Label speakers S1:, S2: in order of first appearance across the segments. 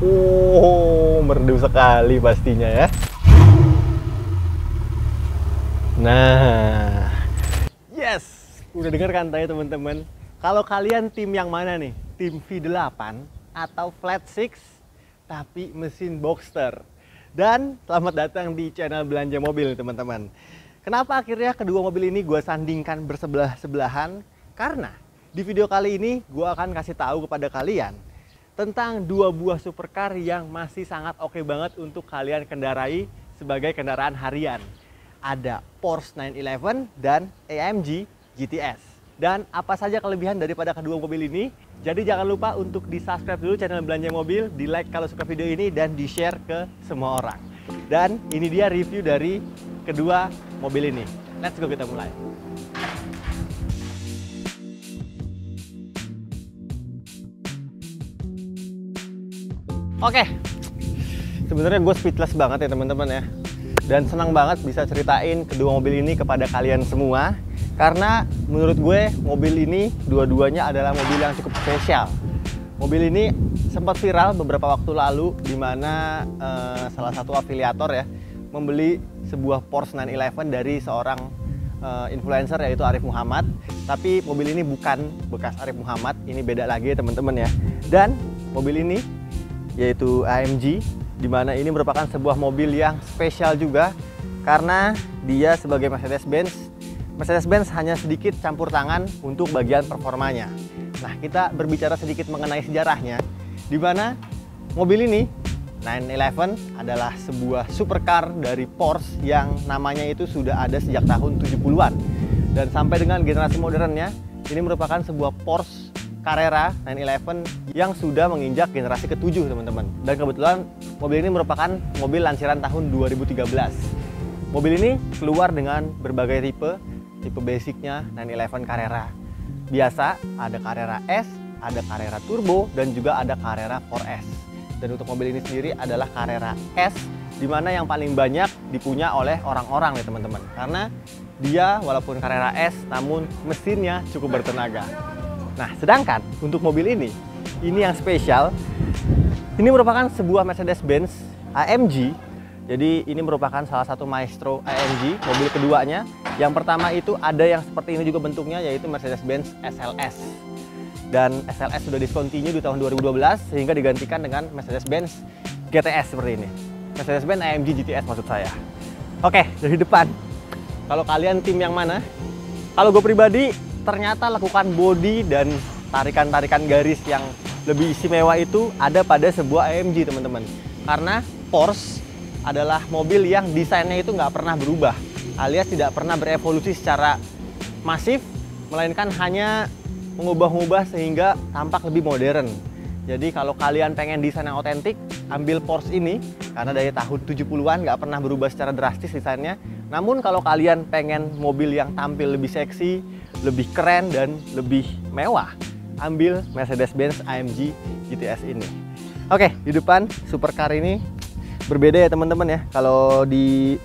S1: Oh, merdu sekali pastinya ya. Nah, yes, udah denger kan tadi teman-teman? Kalau kalian tim yang mana nih? Tim V8 atau Flat Six tapi mesin Boxster? Dan selamat datang di channel Belanja Mobil teman-teman. Kenapa akhirnya kedua mobil ini gue sandingkan bersebelah-sebelahan? Karena di video kali ini gue akan kasih tahu kepada kalian tentang dua buah supercar yang masih sangat oke banget untuk kalian kendarai sebagai kendaraan harian. Ada Porsche 911 dan AMG GTS. Dan apa saja kelebihan daripada kedua mobil ini? Jadi jangan lupa untuk di subscribe dulu channel Belanja Mobil, di like kalau suka video ini, dan di share ke semua orang. Dan ini dia review dari kedua mobil ini. Let's go, kita mulai. Oke, sebenarnya gue speechless banget ya teman-teman ya. Dan senang banget bisa ceritain kedua mobil ini kepada kalian semua. Karena menurut gue mobil ini dua-duanya adalah mobil yang cukup spesial. Mobil ini sempat viral beberapa waktu lalu di mana salah satu afiliator ya membeli sebuah Porsche 911 dari seorang influencer yaitu Arif Muhammad. Tapi mobil ini bukan bekas Arif Muhammad, ini beda lagi ya teman-teman ya. Dan mobil ini yaitu AMG, di mana ini merupakan sebuah mobil yang spesial juga karena dia sebagai Mercedes-Benz hanya sedikit campur tangan untuk bagian performanya. Nah, kita berbicara sedikit mengenai sejarahnya, di mana mobil ini 911 adalah sebuah supercar dari Porsche yang namanya itu sudah ada sejak tahun 70-an. Dan sampai dengan generasi modernnya, ini merupakan sebuah Porsche Carrera 911 yang sudah menginjak generasi ke-7 teman-teman. Dan kebetulan mobil ini merupakan mobil lansiran tahun 2013. Mobil ini keluar dengan berbagai tipe basicnya 911 Carrera. Biasa ada Carrera S, ada Carrera Turbo, dan juga ada Carrera 4S. Dan untuk mobil ini sendiri adalah Carrera S, di mana yang paling banyak dipunya oleh orang-orang nih teman-teman. Karena dia walaupun Carrera S, namun mesinnya cukup bertenaga. Nah, sedangkan untuk mobil ini yang spesial. Ini merupakan sebuah Mercedes-Benz AMG. Jadi ini merupakan salah satu maestro AMG, mobil keduanya. Yang pertama itu ada yang seperti ini juga bentuknya, yaitu Mercedes-Benz SLS. Dan SLS sudah discontinue di tahun 2012 sehingga digantikan dengan Mercedes-Benz GTS seperti ini. Mercedes-Benz AMG GTS maksud saya. Oke, dari depan. Kalau kalian tim yang mana? Kalau gue pribadi ternyata lakukan bodi dan tarikan-tarikan garis yang lebih istimewa itu ada pada sebuah AMG teman-teman. Karena Porsche adalah mobil yang desainnya itu nggak pernah berubah, alias tidak pernah berevolusi secara masif, melainkan hanya mengubah-ubah sehingga tampak lebih modern. Jadi kalau kalian pengen desain yang otentik, ambil Porsche ini, karena dari tahun 70-an nggak pernah berubah secara drastis desainnya. Namun kalau kalian pengen mobil yang tampil lebih seksi, lebih keren, dan lebih mewah, ambil Mercedes-Benz AMG GTS ini. Oke, di depan supercar ini berbeda ya teman-teman ya. Kalau di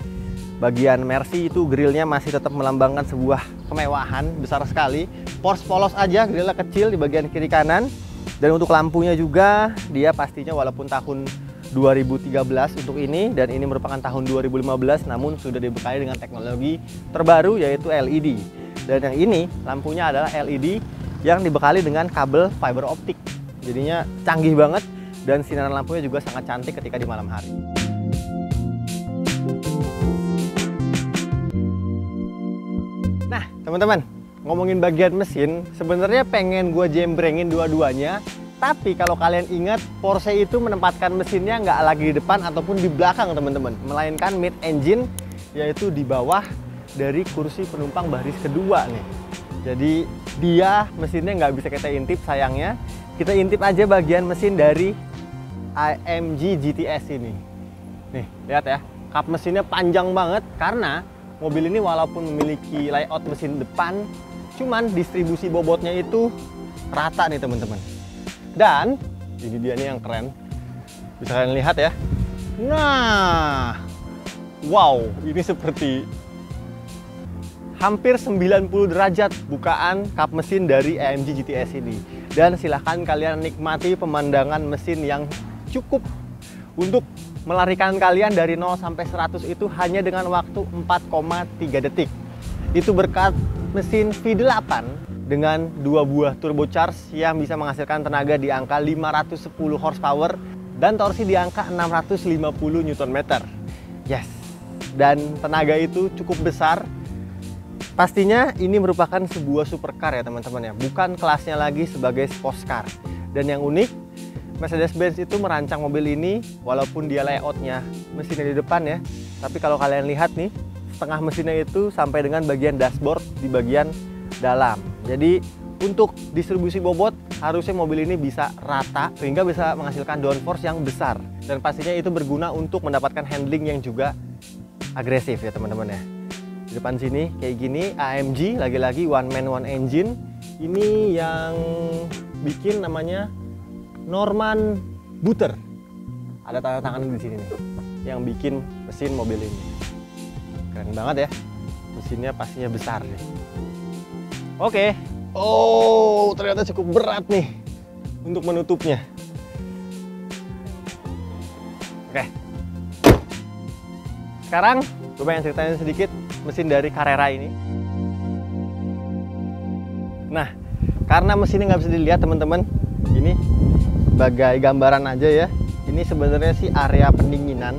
S1: bagian Mercy itu grillnya masih tetap melambangkan sebuah kemewahan besar sekali. Porsche polos aja, grillnya kecil di bagian kiri kanan. Dan untuk lampunya juga dia pastinya walaupun tahun 2013 untuk ini, dan ini merupakan tahun 2015, namun sudah dibekali dengan teknologi terbaru yaitu LED. Dan yang ini lampunya adalah LED yang dibekali dengan kabel fiber optik. Jadinya canggih banget dan sinaran lampunya juga sangat cantik ketika di malam hari. Nah, teman-teman, ngomongin bagian mesin, sebenarnya pengen gue jembrengin dua-duanya. Tapi kalau kalian ingat, Porsche itu menempatkan mesinnya nggak lagi di depan ataupun di belakang teman-teman, melainkan mid engine, yaitu di bawah dari kursi penumpang baris kedua nih. Jadi dia mesinnya nggak bisa kita intip sayangnya. Kita intip aja bagian mesin dari AMG GTS ini. Nih, lihat ya, kap mesinnya panjang banget karena mobil ini walaupun memiliki layout mesin depan, cuman distribusi bobotnya itu rata nih teman-teman. Dan ini dia nih yang keren, bisa kalian lihat ya. Nah, wow, ini seperti hampir 90 derajat bukaan kap mesin dari AMG GTS ini. Dan silahkan kalian nikmati pemandangan mesin yang cukup untuk melarikan kalian dari 0 sampai 100 itu hanya dengan waktu 4,3 detik. Itu berkat mesin V8 dengan 2 buah turbocharge yang bisa menghasilkan tenaga di angka 510 horsepower dan torsi di angka 650 Nm. Yes, dan tenaga itu cukup besar. Pastinya ini merupakan sebuah supercar ya teman-teman ya, bukan kelasnya lagi sebagai sports car. Dan yang unik, Mercedes-Benz itu merancang mobil ini walaupun dia layoutnya mesinnya di depan ya, tapi kalau kalian lihat nih, setengah mesinnya itu sampai dengan bagian dashboard di bagian dalam. Jadi untuk distribusi bobot harusnya mobil ini bisa rata sehingga bisa menghasilkan downforce yang besar, dan pastinya itu berguna untuk mendapatkan handling yang juga agresif ya teman-teman ya. Di depan sini kayak gini AMG, lagi-lagi one man one engine. Ini yang bikin namanya Norman Butter. Ada tanda tangan di sini nih yang bikin mesin mobil ini. Keren banget ya. Mesinnya pastinya besar nih. Oke. Oh, ternyata cukup berat nih untuk menutupnya. Oke. Sekarang gue pengen ceritain sedikit mesin dari Carrera ini. Nah, karena mesinnya nggak bisa dilihat teman-teman, ini sebagai gambaran aja ya. Ini sebenarnya sih area pendinginan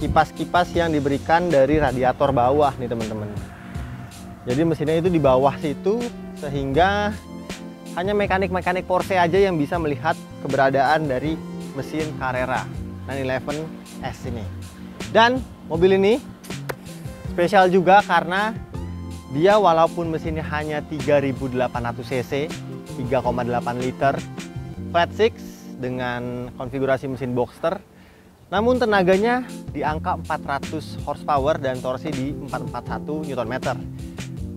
S1: kipas-kipas yang diberikan dari radiator bawah nih teman-teman. Jadi mesinnya itu di bawah situ, sehingga hanya mekanik-mekanik Porsche aja yang bisa melihat keberadaan dari mesin Carrera 911S ini. Dan mobil ini spesial juga karena dia walaupun mesinnya hanya 3800 cc, 3,8 liter, flat six dengan konfigurasi mesin Boxster, namun tenaganya di angka 400 horsepower dan torsi di 441 Nm.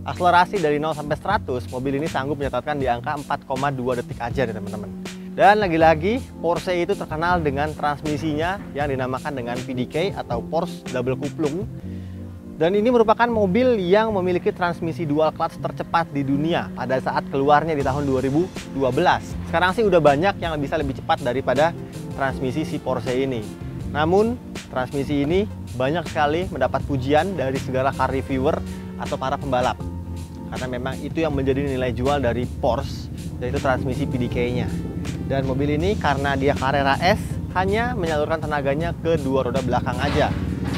S1: Akselerasi dari 0 sampai 100, mobil ini sanggup mencatatkan di angka 4,2 detik aja nih teman-teman. Dan lagi-lagi Porsche itu terkenal dengan transmisinya yang dinamakan dengan PDK atau Porsche Double Kupplung. Dan ini merupakan mobil yang memiliki transmisi dual clutch tercepat di dunia pada saat keluarnya di tahun 2012. Sekarang sih udah banyak yang bisa lebih cepat daripada transmisi si Porsche ini. Namun transmisi ini banyak sekali mendapat pujian dari segala car reviewer atau para pembalap, karena memang itu yang menjadi nilai jual dari Porsche, yaitu transmisi PDK-nya. Dan mobil ini karena dia Carrera S, hanya menyalurkan tenaganya ke 2 roda belakang aja.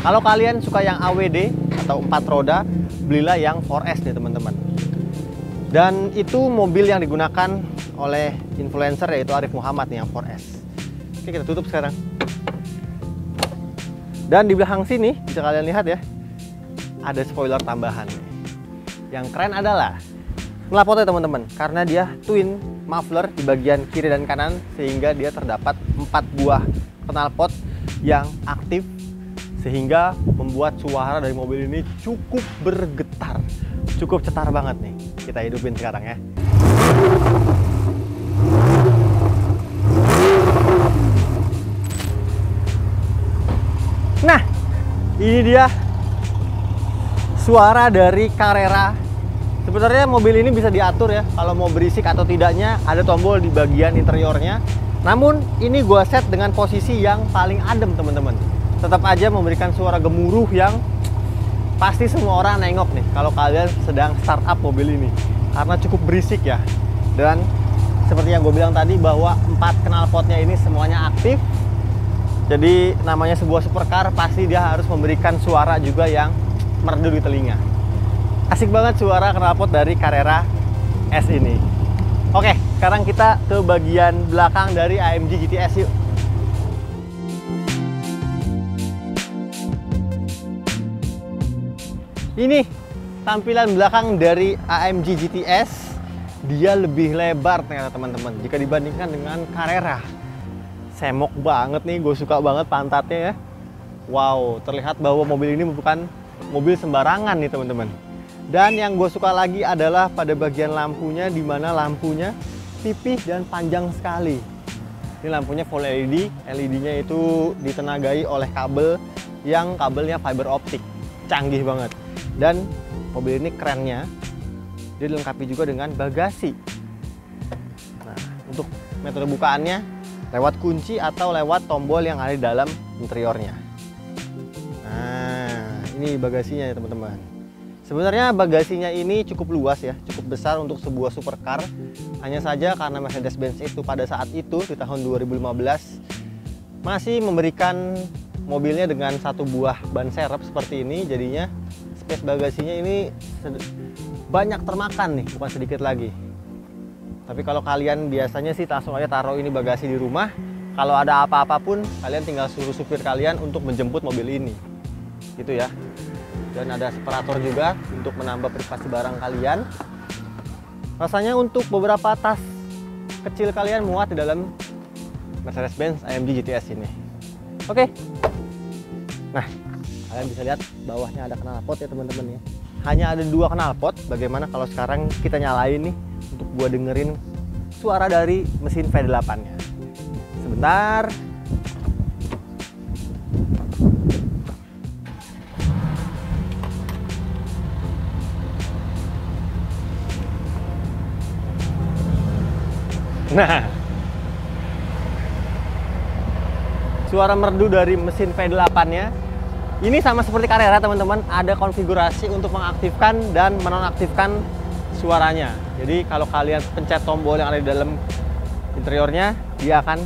S1: Kalau kalian suka yang AWD atau 4 roda, belilah yang 4S nih teman-teman. Dan itu mobil yang digunakan oleh influencer yaitu Arif Muhammad nih yang 4S. Oke, kita tutup sekarang. Dan di belakang sini bisa kalian lihat ya, ada spoiler tambahan. Yang keren adalah knalpotnya teman-teman, karena dia twin muffler di bagian kiri dan kanan, sehingga dia terdapat 4 buah knalpot yang aktif, sehingga membuat suara dari mobil ini cukup bergetar, cukup cetar banget nih. Kita hidupin sekarang ya. Nah, ini dia suara dari Carrera. Sebenarnya mobil ini bisa diatur ya, kalau mau berisik atau tidaknya ada tombol di bagian interiornya. Namun ini gua set dengan posisi yang paling adem teman-teman. Tetap aja memberikan suara gemuruh yang pasti semua orang nengok nih kalau kalian sedang startup mobil ini, karena cukup berisik ya. Dan seperti yang gue bilang tadi bahwa 4 knalpotnya ini semuanya aktif. Jadi namanya sebuah supercar, pasti dia harus memberikan suara juga yang merdu di telinga. Asik banget suara knalpot dari Carrera S ini. Oke, sekarang kita ke bagian belakang dari AMG GTS yuk. Ini tampilan belakang dari AMG GTS. Dia lebih lebar ternyata teman-teman jika dibandingkan dengan Carrera. Semok banget nih, gue suka banget pantatnya ya. Wow, terlihat bahwa mobil ini bukan mobil sembarangan nih teman-teman. Dan yang gue suka lagi adalah pada bagian lampunya, di mana lampunya pipih dan panjang sekali. Ini lampunya full LED, LED-nya itu ditenagai oleh kabel yang kabelnya fiber optik. Canggih banget. Dan mobil ini kerennya, dia dilengkapi juga dengan bagasi. Nah, untuk metode bukaannya lewat kunci atau lewat tombol yang ada di dalam interiornya. Nah, ini bagasinya ya teman-teman. Sebenarnya bagasinya ini cukup luas ya, cukup besar untuk sebuah supercar. Hanya saja karena Mercedes-Benz itu pada saat itu di tahun 2015 masih memberikan mobilnya dengan satu buah ban serep seperti ini, jadinya space bagasinya ini banyak termakan nih, bukan sedikit lagi. Tapi kalau kalian biasanya sih langsung aja taruh ini bagasi di rumah. Kalau ada apa-apa pun kalian tinggal suruh supir kalian untuk menjemput mobil ini, gitu ya. Dan ada separator juga untuk menambah privasi barang kalian. Rasanya untuk beberapa tas kecil kalian muat di dalam Mercedes-Benz AMG GTS ini. Oke. Nah, kalian bisa lihat bawahnya ada knalpot ya teman-teman ya. Hanya ada 2 knalpot. Bagaimana kalau sekarang kita nyalain nih untuk gua dengerin suara dari mesin V8-nya. Sebentar. Nah, suara merdu dari mesin V8-nya ini sama seperti Carrera teman-teman, ada konfigurasi untuk mengaktifkan dan menonaktifkan suaranya. Jadi kalau kalian pencet tombol yang ada di dalam interiornya, dia akan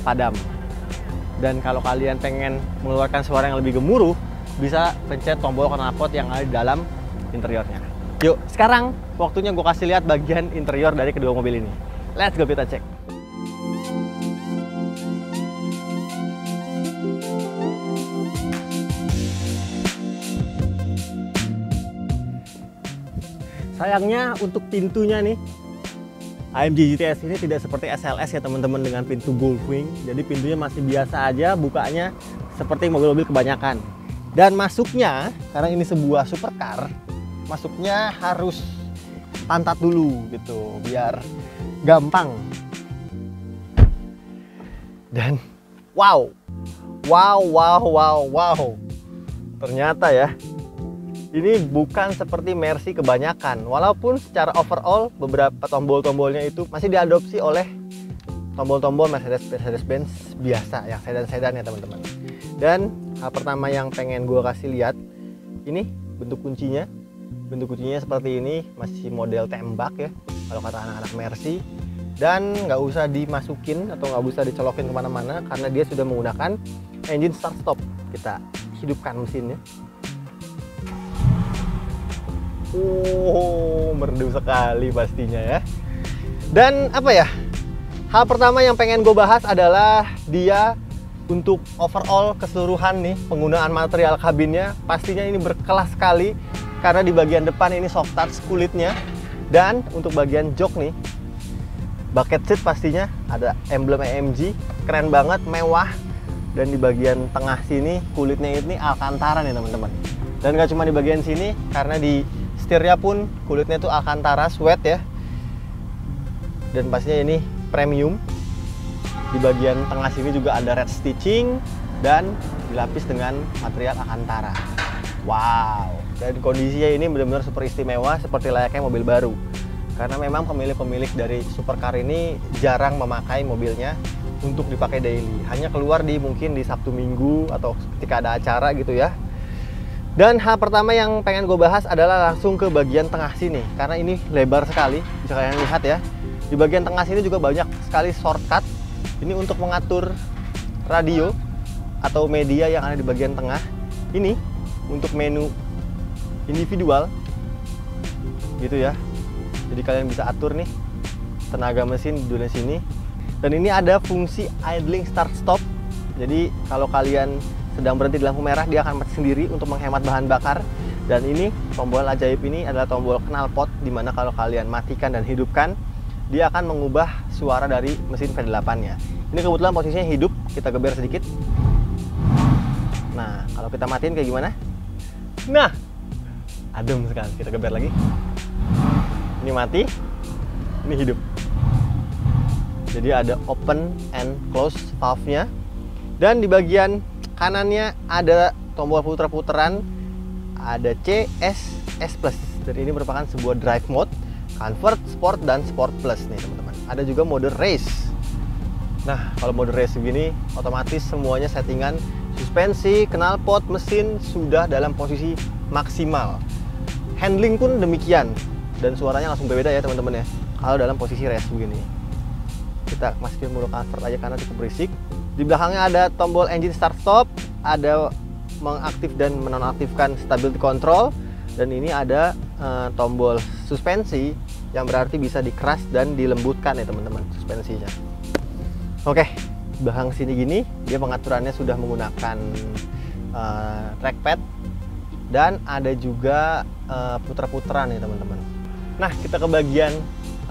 S1: padam. Dan kalau kalian pengen mengeluarkan suara yang lebih gemuruh, bisa pencet tombol knalpot yang ada di dalam interiornya. Yuk, sekarang waktunya gue kasih lihat bagian interior dari kedua mobil ini. Let's go, kita cek. Sayangnya untuk pintunya nih, AMG GTS ini tidak seperti SLS ya teman-teman dengan pintu Goldwing. Jadi pintunya masih biasa aja, bukanya seperti mobil-mobil kebanyakan. Dan masuknya, karena ini sebuah supercar, masuknya harus pantat dulu gitu, biar gampang. Dan wow, ternyata ya, ini bukan seperti Mercy kebanyakan. Walaupun secara overall beberapa tombol-tombolnya itu masih diadopsi oleh tombol-tombol Mercedes-Benz biasa yang sedan-sedan ya teman-teman. Dan hal pertama yang pengen gue kasih lihat, ini bentuk kuncinya. Bentuk kuncinya seperti ini, masih model tembak ya kalau kata anak-anak Mercy. Dan nggak usah dimasukin atau nggak usah dicolokin kemana-mana karena dia sudah menggunakan engine start stop. Kita hidupkan mesinnya. Merdu sekali pastinya ya. Dan apa ya, hal pertama yang pengen gue bahas adalah dia untuk overall keseluruhan nih penggunaan material kabinnya pastinya ini berkelas sekali. Karena di bagian depan ini soft touch kulitnya. Dan untuk bagian jok nih, bucket seat pastinya ada emblem AMG, keren banget, mewah. Dan di bagian tengah sini kulitnya ini Alcantara nih teman-teman. Dan gak cuma di bagian sini, karena di setirnya pun kulitnya itu Alcantara sweat ya. Dan pastinya ini premium. Di bagian tengah sini juga ada red stitching dan dilapis dengan material Alcantara. Wow. Dan kondisinya ini benar-benar super istimewa seperti layaknya mobil baru. Karena memang pemilik-pemilik dari supercar ini jarang memakai mobilnya untuk dipakai daily. Hanya keluar mungkin di Sabtu Minggu atau ketika ada acara gitu ya. Dan hal pertama yang pengen gue bahas adalah langsung ke bagian tengah sini. Karena ini lebar sekali, bisa kalian lihat ya. Di bagian tengah sini juga banyak sekali shortcut. Ini untuk mengatur radio atau media yang ada di bagian tengah. Ini untuk menu individual gitu ya. Jadi kalian bisa atur nih tenaga mesin di dunia sini. Dan ini ada fungsi idling start stop. Jadi kalau kalian sedang berhenti di lampu merah, dia akan mati sendiri untuk menghemat bahan bakar. Dan ini tombol ajaib ini adalah tombol knalpot, dimana kalau kalian matikan dan hidupkan, dia akan mengubah suara dari mesin V8-nya. Ini kebetulan posisinya hidup, kita geber sedikit. Nah, kalau kita matiin kayak gimana? Nah, adem sekali. Kita geber lagi. Ini mati, ini hidup. Jadi ada open and close valve-nya. Dan di bagian kanannya ada tombol puter-puteran, ada C, S, S+. Dan ini merupakan sebuah drive mode, Comfort, Sport, dan Sport Plus nih teman-teman. Ada juga mode race. Nah, kalau mode race begini, otomatis semuanya settingan suspensi, knalpot, mesin sudah dalam posisi maksimal. Handling pun demikian, dan suaranya langsung berbeda ya teman-teman ya, kalau dalam posisi race begini. Kita masukin mode comfort aja karena cukup berisik. Di belakangnya ada tombol engine start stop, ada mengaktif dan menonaktifkan stability control, dan ini ada tombol suspensi yang berarti bisa dikeras dan dilembutkan ya teman-teman suspensinya. Oke, belakang sini gini dia pengaturannya sudah menggunakan trackpad dan ada juga puter-puteran ya teman-teman. Nah, kita ke bagian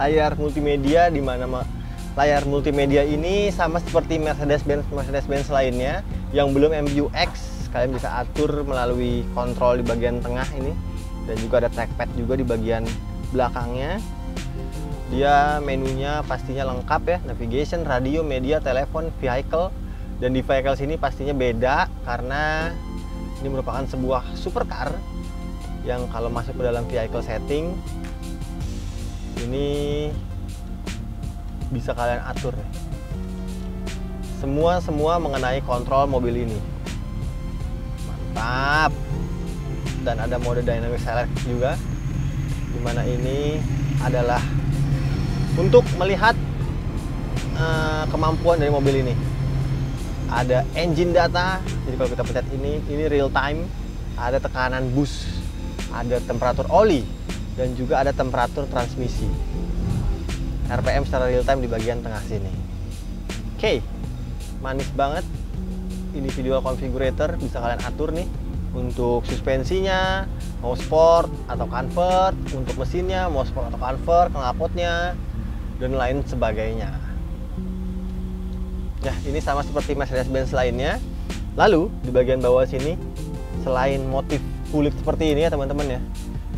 S1: layar multimedia, di mana layar multimedia ini sama seperti Mercedes-Benz lainnya yang belum MBUX. Kalian bisa atur melalui kontrol di bagian tengah ini, dan juga ada trackpad juga di bagian belakangnya. Dia menunya pastinya lengkap ya, navigation, radio, media, telepon, vehicle. Dan di vehicle sini pastinya beda karena ini merupakan sebuah supercar yang kalau masuk ke dalam vehicle setting ini bisa kalian atur ya. Semua mengenai kontrol mobil ini. Mantap. Dan ada mode dynamic select juga, dimana ini adalah untuk melihat kemampuan dari mobil ini. Ada engine data, jadi kalau kita pencet ini real time. Ada tekanan bus, ada temperatur oli, dan juga ada temperatur transmisi. RPM secara real time di bagian tengah sini. Oke, manis banget. Ini video configurator, bisa kalian atur nih untuk suspensinya, mau sport atau convert, untuk mesinnya mau sport atau convert, knalpotnya, dan lain sebagainya. Ya, ini sama seperti Mercedes-Benz lainnya. Lalu di bagian bawah sini, selain motif kulit seperti ini ya teman-teman ya,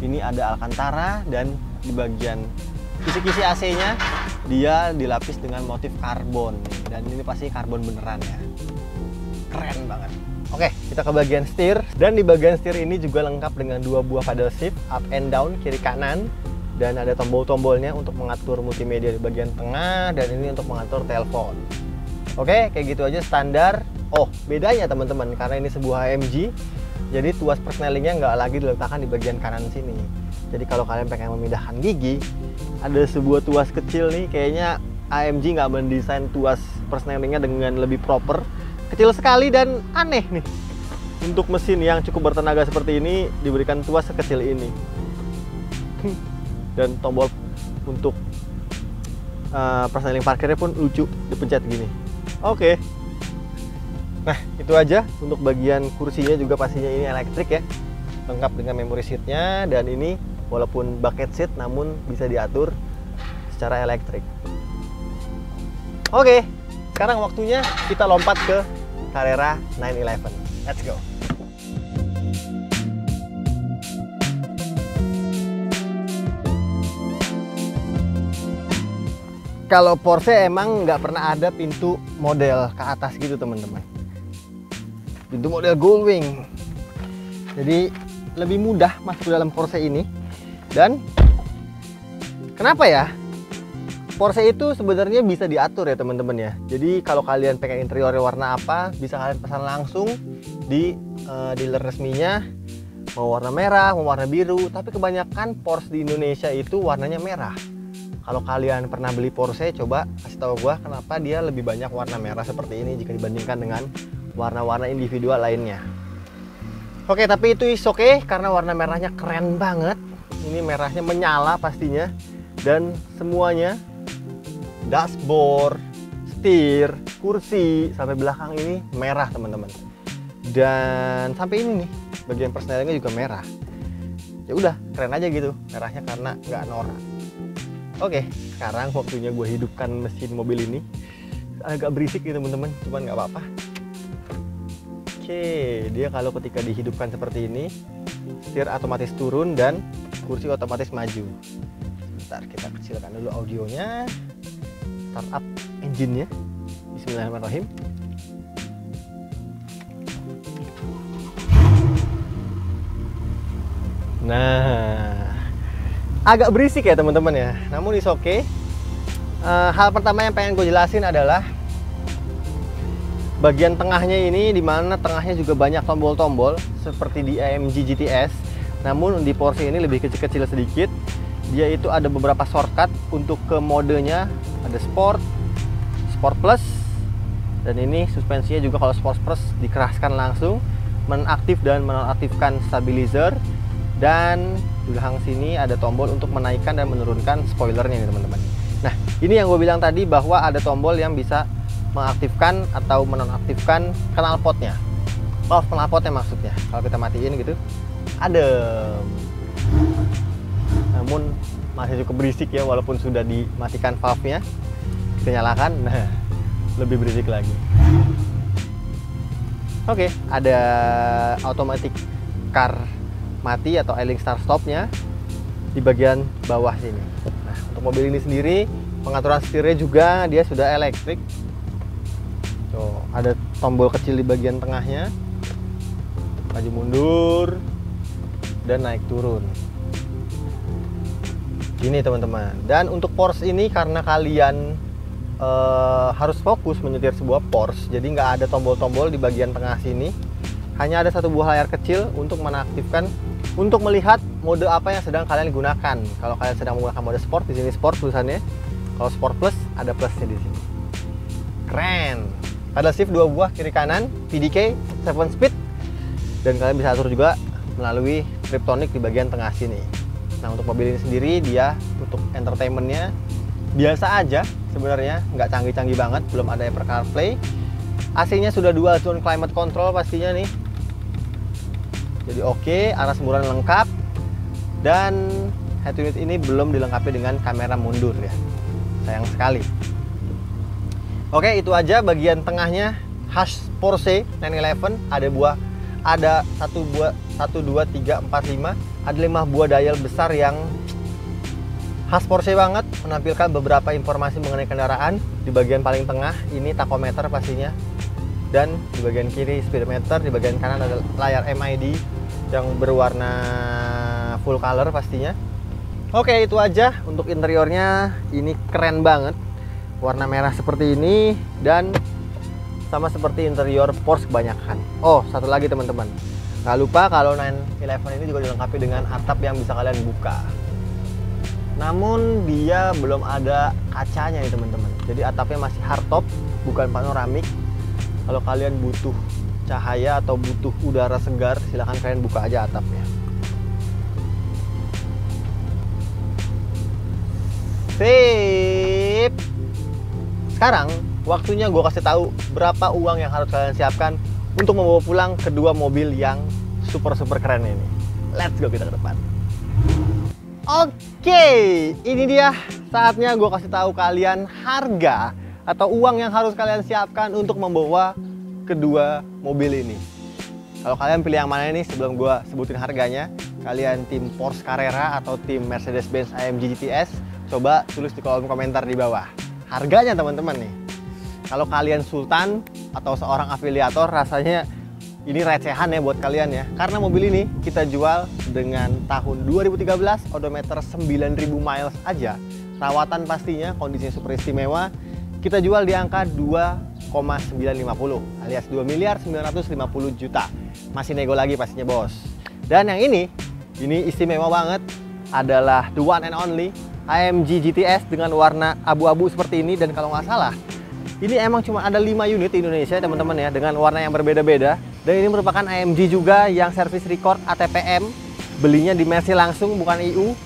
S1: ini ada Alcantara, dan di bagian kisi-kisi AC-nya dia dilapis dengan motif karbon, dan ini pasti karbon beneran ya. Keren banget. Oke, kita ke bagian setir, dan di bagian setir ini juga lengkap dengan dua buah paddle shift up and down, kiri kanan, dan ada tombol-tombolnya untuk mengatur multimedia di bagian tengah, dan ini untuk mengatur telepon. Oke, kayak gitu aja standar. Oh, bedanya teman-teman, karena ini sebuah AMG, jadi tuas persnelingnya nggak lagi diletakkan di bagian kanan sini. Jadi kalau kalian pengen memindahkan gigi, ada sebuah tuas kecil nih, kayaknya AMG nggak mendesain tuas persnelingnya dengan lebih proper. Kecil sekali dan aneh nih. Untuk mesin yang cukup bertenaga seperti ini diberikan tuas sekecil ini. Dan tombol untuk persneling parkirnya pun lucu, dipencet gini. Oke. Nah, itu aja untuk bagian kursinya, juga pastinya ini elektrik ya. Lengkap dengan memory seatnya, dan ini walaupun bucket seat namun bisa diatur secara elektrik. Oke, sekarang waktunya kita lompat ke Carrera 911. Let's go. Kalau Porsche emang nggak pernah ada pintu model ke atas gitu teman-teman. Pintu model Gullwing. Jadi lebih mudah masuk ke dalam Porsche ini. Dan kenapa ya? Porsche itu sebenarnya bisa diatur ya teman-teman ya. Jadi kalau kalian pengen interiornya warna apa, bisa kalian pesan langsung di dealer resminya. Mau warna merah, mau warna biru. Tapi kebanyakan Porsche di Indonesia itu warnanya merah. Kalau kalian pernah beli Porsche, coba kasih tahu gua kenapa dia lebih banyak warna merah seperti ini jika dibandingkan dengan warna-warna individual lainnya. Oke, tapi itu is oke karena warna merahnya keren banget. Ini merahnya menyala pastinya, dan semuanya, dashboard, setir, kursi sampai belakang ini merah teman-teman. Dan sampai ini nih, bagian persnelingnya juga merah. Ya udah, keren aja gitu merahnya karena nggak norak. Oke, sekarang waktunya gue hidupkan mesin mobil ini. Agak berisik nih teman-teman, cuman nggak apa-apa. Oke, dia kalau ketika dihidupkan seperti ini, setir otomatis turun dan kursi otomatis maju. Bentar, kita kecilkan dulu audionya. Startup engine-nya. Bismillahirrahmanirrahim. Nah, agak berisik ya teman-teman ya, namun is oke. Hal pertama yang pengen gue jelasin adalah bagian tengahnya ini, dimana tengahnya juga banyak tombol-tombol seperti di AMG GTS. Namun di Porsche ini lebih kecil-kecil sedikit. Dia itu ada beberapa shortcut untuk ke modenya. Ada Sport, Sport Plus, dan ini suspensinya juga kalau Sport Plus dikeraskan langsung, menaktif dan menonaktifkan stabilizer. Dan di belakang sini ada tombol untuk menaikkan dan menurunkan spoilernya nih teman-teman. Nah, ini yang gue bilang tadi bahwa ada tombol yang bisa mengaktifkan atau menonaktifkan knalpotnya, valve knalpotnya maksudnya. Kalau kita matiin gitu, adem. Namun masih cukup berisik ya, walaupun sudah dimatikan valve-nya. Kita nyalakan, nah lebih berisik lagi. Oke, ada automatic car mati atau idling start stop-nya di bagian bawah sini. Nah, untuk mobil ini sendiri pengaturan setirnya juga dia sudah elektrik. Tuh, ada tombol kecil di bagian tengahnya, maju mundur dan naik turun. Gini teman-teman. Dan untuk Porsche ini karena kalian harus fokus menyetir sebuah Porsche, jadi nggak ada tombol-tombol di bagian tengah sini. Hanya ada satu buah layar kecil untuk menaktifkan, untuk melihat mode apa yang sedang kalian gunakan. Kalau kalian sedang menggunakan mode Sport, di sini Sport tulisannya. Kalau Sport Plus, ada plusnya di sini. Keren. Pedal shift 2 buah kiri kanan, PDK 7 speed, dan kalian bisa atur juga melalui Triptonic di bagian tengah sini. Nah, untuk mobil ini sendiri dia untuk entertainmentnya biasa aja sebenarnya, nggak canggih-canggih banget, belum ada Apple CarPlay. AC-nya sudah dual zone climate control pastinya nih. Jadi oke, arah semburan lengkap, dan head unit ini belum dilengkapi dengan kamera mundur ya. Sayang sekali. Oke, itu aja bagian tengahnya khas Porsche 911. Ada 1, 2, 3, 4, 5. Ada 5 buah dial besar yang khas Porsche banget, menampilkan beberapa informasi mengenai kendaraan. Di bagian paling tengah ini tachometer pastinya, dan di bagian kiri speedometer, di bagian kanan ada layar MID yang berwarna full color pastinya. Oke, itu aja untuk interiornya. Ini keren banget, warna merah seperti ini, dan sama seperti interior Porsche kebanyakan. Oh, satu lagi teman-teman, nggak lupa kalau 911 ini juga dilengkapi dengan atap yang bisa kalian buka. Namun dia belum ada kacanya nih teman-teman. Jadi atapnya masih hardtop, bukan panoramik. Kalau kalian butuh cahaya atau butuh udara segar, silahkan kalian buka aja atapnya. Sip. Sekarang waktunya gue kasih tahu berapa uang yang harus kalian siapkan untuk membawa pulang kedua mobil yang super keren ini. Let's go kita ke depan. Oke, ini dia saatnya gue kasih tahu kalian harga atau uang yang harus kalian siapkan untuk membawa kedua mobil ini. Kalau kalian pilih yang mana ini sebelum gue sebutin harganya, kalian tim Porsche Carrera atau tim Mercedes-Benz AMG GTS, coba tulis di kolom komentar di bawah. Harganya teman-teman nih. Kalau kalian sultan atau seorang afiliator, rasanya ini recehan ya buat kalian ya. Karena mobil ini kita jual dengan tahun 2013, odometer 9.000 miles aja. Rawatan pastinya, kondisinya super istimewa. Kita jual di angka 2,950 alias 2.950 juta. Masih nego lagi pastinya bos. Dan yang ini istimewa banget, adalah the one and only AMG GTS dengan warna abu-abu seperti ini. Dan kalau nggak salah, ini emang cuma ada 5 unit di Indonesia teman-teman ya, dengan warna yang berbeda-beda. Dan ini merupakan AMG juga yang service record ATPM. Belinya di Mercy langsung, bukan EU.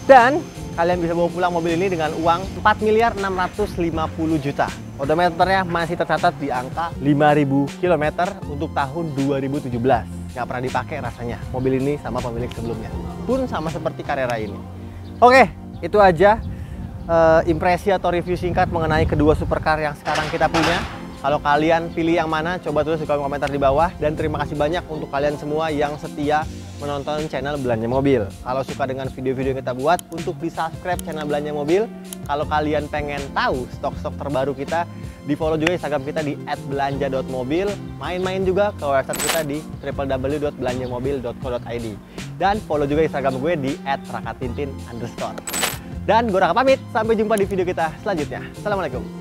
S1: Dan kalian bisa bawa pulang mobil ini dengan uang 4.650 juta. Odometernya masih tercatat di angka 5.000 km untuk tahun 2017. Nggak pernah dipakai rasanya mobil ini sama pemilik sebelumnya. Pun sama seperti Carrera ini. Oke, itu aja impresi atau review singkat mengenai kedua supercar yang sekarang kita punya. Kalau kalian pilih yang mana, coba tulis di kolom komentar di bawah. Dan terima kasih banyak untuk kalian semua yang setia menonton channel Belanja Mobil. Kalau suka dengan video-video yang kita buat, untuk di subscribe channel Belanja Mobil. Kalau kalian pengen tahu stok-stok terbaru kita, di follow juga Instagram kita di @belanja.mobil. Main-main juga ke website kita di www.belanjamobil.co.id. Dan follow juga Instagram gue di @rakatintin_. Dan gue Raka pamit, sampai jumpa di video kita selanjutnya. Assalamualaikum.